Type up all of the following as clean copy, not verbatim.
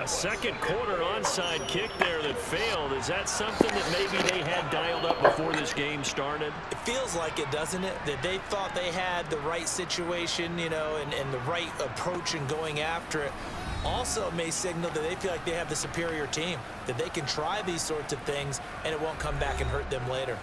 Second quarter onside kick there that failed. Is that something that maybe they had dialed up before this game started? It feels like it, doesn't it? That they thought they had the right situation, you know, and the right approach in going after it. Also may signal that they feel like they have the superior team, that they can try these sorts of things and it won't come back and hurt them later.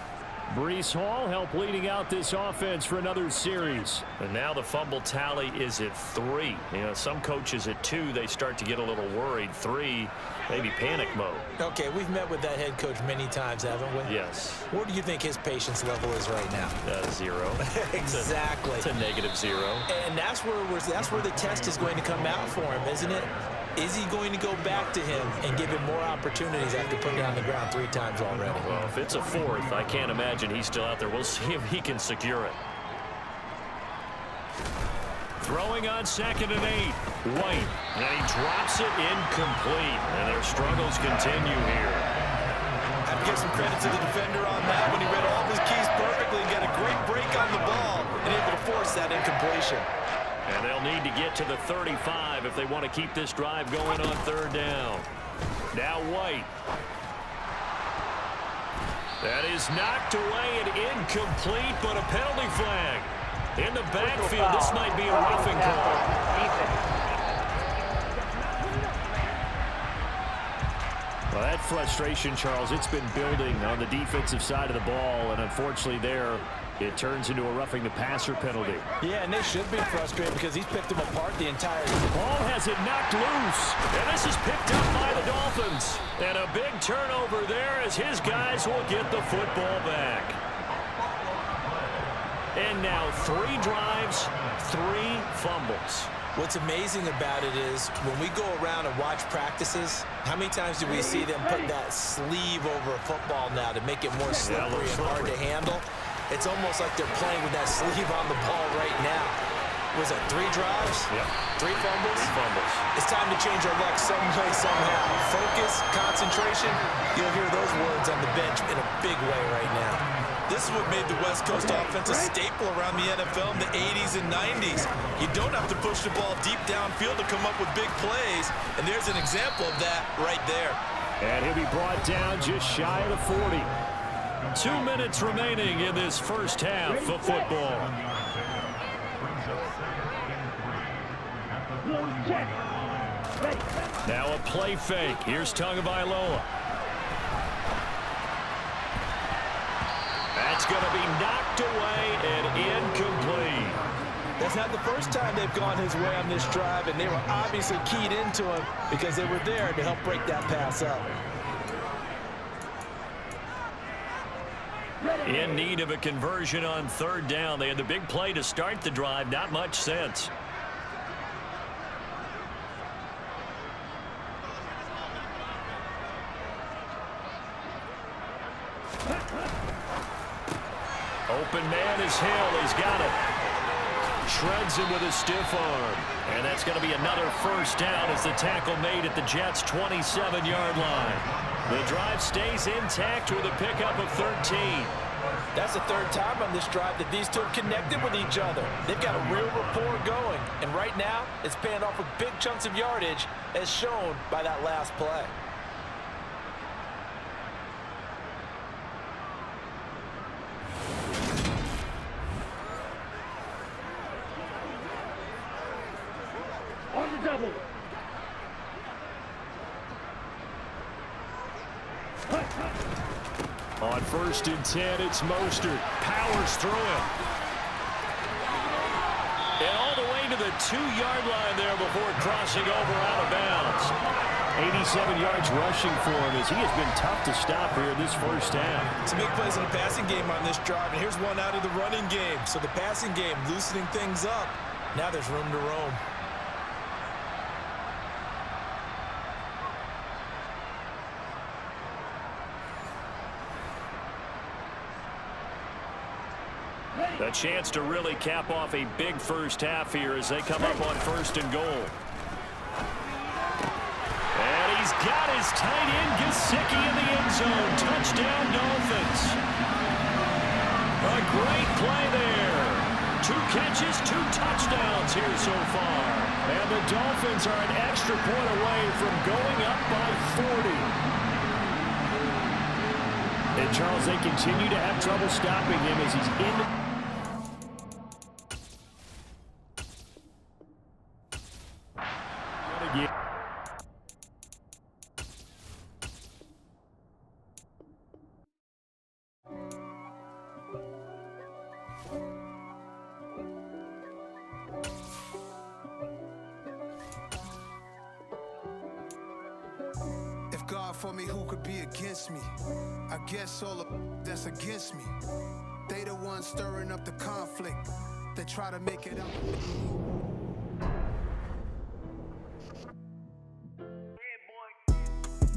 Breece Hall helped leading out this offense for another series. And now the fumble tally is at 3. You know, some coaches at 2, they start to get a little worried. 3, maybe panic mode. Okay, we've met with that head coach many times, haven't we? Yes. Where do you think his patience level is right now? 0. Exactly. It's a -0. And that's where the test is going to come out for him, isn't it? Is he going to go back to him and give him more opportunities after putting it on the ground 3 times already? Well, if it's a 4th, I can't imagine he's still out there. We'll see if he can secure it. Throwing on 2nd and 8. White. And he drops it incomplete. And their struggles continue here. I have to give some credit to the defender on that when he read all of his keys perfectly and got a great break on the ball and able to force that incompletion. And they'll need to get to the 35 if they want to keep this drive going on 3rd down. Now White. That is knocked away and incomplete, but a penalty flag. In the backfield, this might be a roughing call. Well, that frustration, Charles, it's been building on the defensive side of the ball, and unfortunately there, it turns into a roughing the passer penalty. Yeah, and they should be frustrated because he's picked them apart the entire game. Ball has it knocked loose, and this is picked up by the Dolphins. And a big turnover there as his guys will get the football back. And now 3 drives, 3 fumbles. What's amazing about it is when we go around and watch practices, how many times do we see them put that sleeve over a football now to make it more slippery and hard to handle? It's almost like they're playing with that sleeve on the ball right now. Was it 3 drives? Yep. 3 fumbles? 3 fumbles. It's time to change our luck some way, somehow. Focus, concentration, you'll hear those words on the bench in a big way right now. This is what made the West Coast offense a staple around the NFL in the 80s and 90s. You don't have to push the ball deep downfield to come up with big plays, and there's an example of that right there. And he'll be brought down just shy of the 40. 2 minutes remaining in this first half of football. Now a play fake. Here's Tagovailoa. That's going to be knocked away and incomplete. That's not the first time they've gone his way on this drive, and they were obviously keyed into him because they were there to help break that pass up. In need of a conversion on 3rd down. They had the big play to start the drive. Not much sense. Open man is Hill. He's got it. Shreds him with a stiff arm. And that's going to be another first down as the tackle made at the Jets' 27-yard line. The drive stays intact with a pickup of 13. That's the 3rd time on this drive that these two have connected with each other. They've got a real rapport going. And right now, it's paying off with big chunks of yardage as shown by that last play. On the double. On 1st and 10, it's Mostert. Powers through him. And all the way to the 2-yard line there before crossing over out of bounds. 87 yards rushing for him as he has been tough to stop here in this first half. Some big plays in the passing game on this drive, and here's one out of the running game. So the passing game loosening things up. Now there's room to roam. A chance to really cap off a big first half here as they come up on 1st and goal. And he's got his tight end Gesicki in the end zone. Touchdown Dolphins. A great play there. 2 catches, 2 touchdowns here so far. And the Dolphins are an extra point away from going up by 40. And Charles, they continue to have trouble stopping him as he's in the... God for me, who could be against me? I guess all of that's against me. They the ones stirring up the conflict. They try to make it up.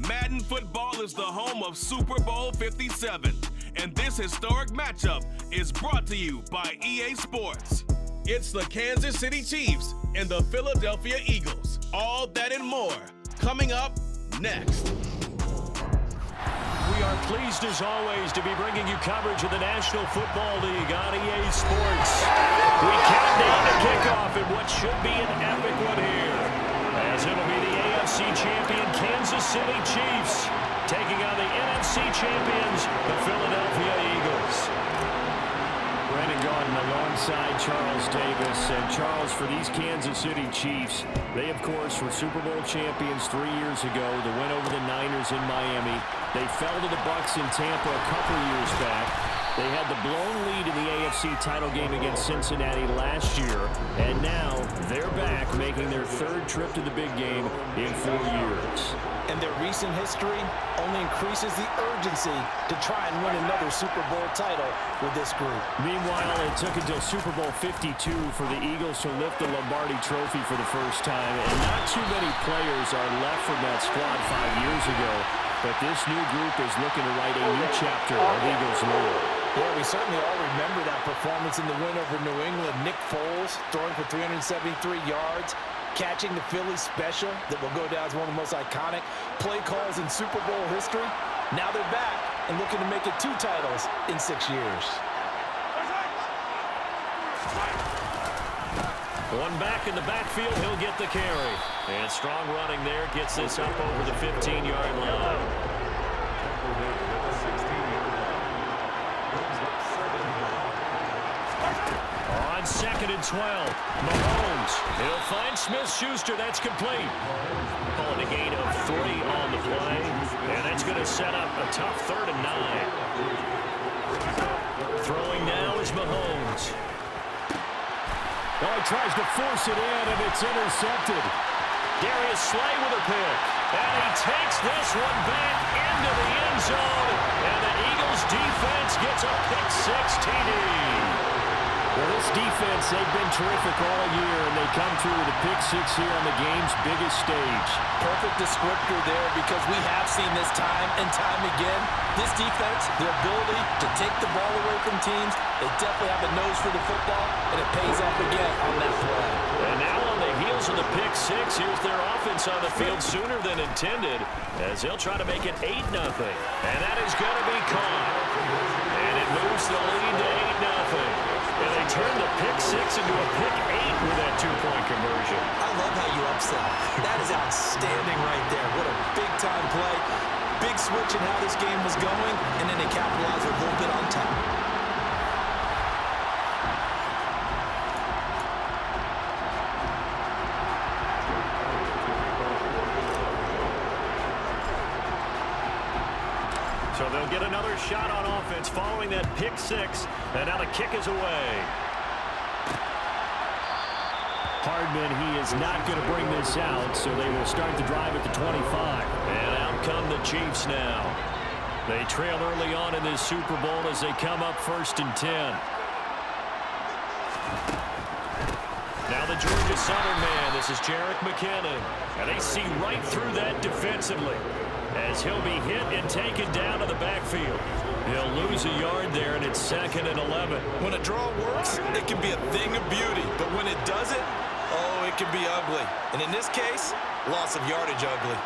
Madden football is the home of Super Bowl 57, and this historic matchup is brought to you by EA Sports. It's the Kansas City Chiefs and the Philadelphia Eagles. All that and more coming up next. We are pleased, as always, to be bringing you coverage of the National Football League on EA Sports. We count down to kickoff in what should be an epic one here, as it'll be the AFC champion Kansas City Chiefs taking on the NFC champions, the Philadelphia Eagles. Brandon Gaudin alongside Charles Davis. And Charles, for these Kansas City Chiefs, they, of course, were Super Bowl champions 3 years ago. The win over the Niners in Miami. They fell to the Bucs in Tampa a couple years back. They had the blown lead in the AFC title game against Cincinnati last year. And now they're back, making their 3rd trip to the big game in 4 years. And their recent history only increases the urgency to try and win another Super Bowl title with this group. Meanwhile, it took until Super Bowl 52 for the Eagles to lift the Lombardi Trophy for the first time. And not too many players are left from that squad 5 years ago. But this new group is looking to write a new chapter of Eagles lore. Yeah, we certainly all remember that performance in the win over New England. Nick Foles throwing for 373 yards, catching the Philly special that will go down as one of the most iconic play calls in Super Bowl history. Now they're back and looking to make it 2 titles in 6 years. One back in the backfield, he'll get the carry. And strong running there gets this up over the 15-yard line. On 2nd and 12, Mahomes. He'll find Smith-Schuster. That's complete. Calling a gain of 3 on the play. And that's going to set up a tough 3rd and 9. Throwing now is Mahomes. Oh, he tries to force it in, and it's intercepted. Darius Slay with a pick. And he takes this one back into the end zone. And the Eagles defense gets a pick-6 TD. Well, this defense, they've been terrific all year, and they come through with a pick-6 here on the game's biggest stage. Perfect descriptor there, because we have seen this time and time again. This defense, their ability to take the ball away from teams, they definitely have a nose for the football, and it pays off again on that play. And now on the heels of the pick-6, here's their offense on the field sooner than intended, as they'll try to make it 8-0. And that is going to be caught. And it moves the lead to 8-0. And they turn the pick-6 into a pick-8 with that 2-point conversion. I love how you upset. That is outstanding right there. What a big-time play. Big switch in how this game was going, and then they capitalized a little bit on top. So they'll get another shot on offense following that pick-6, and now the kick is away. Hardman, he is not going to bring this out, so they will start the drive at the 25. And out come the Chiefs now. They trail early on in this Super Bowl as they come up 1st and 10. Now the Georgia Southern man, this is Jerick McKinnon. And they see right through that defensively, as he'll be hit and taken down to the backfield. He'll lose a yard there, and it's 2nd and 11. When a draw works, it can be a thing of beauty. But when it doesn't, oh, it can be ugly. And in this case, loss of yardage ugly.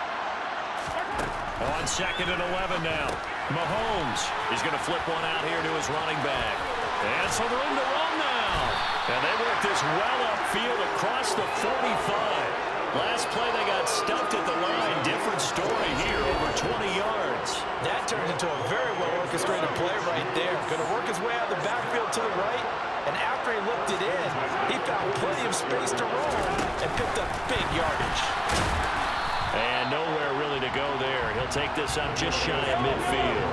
On 2nd and 11 now. Mahomes is going to flip one out here to his running back. And some room to run now. And they work this well upfield across the 45. Last play, they got stuffed at the line. Different story here, over 20 yards. That turned into a very well-orchestrated play right there. Going to work his way out of the backfield to the right, and after he looked it in, he found plenty of space to roll and picked up big yardage. And nowhere really to go there. He'll take this up just shy of midfield.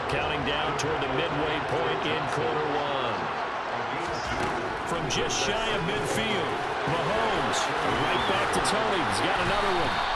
Counting down toward the midway point in quarter one. From just shy of midfield, Mahomes right back to Tony. He's got another one.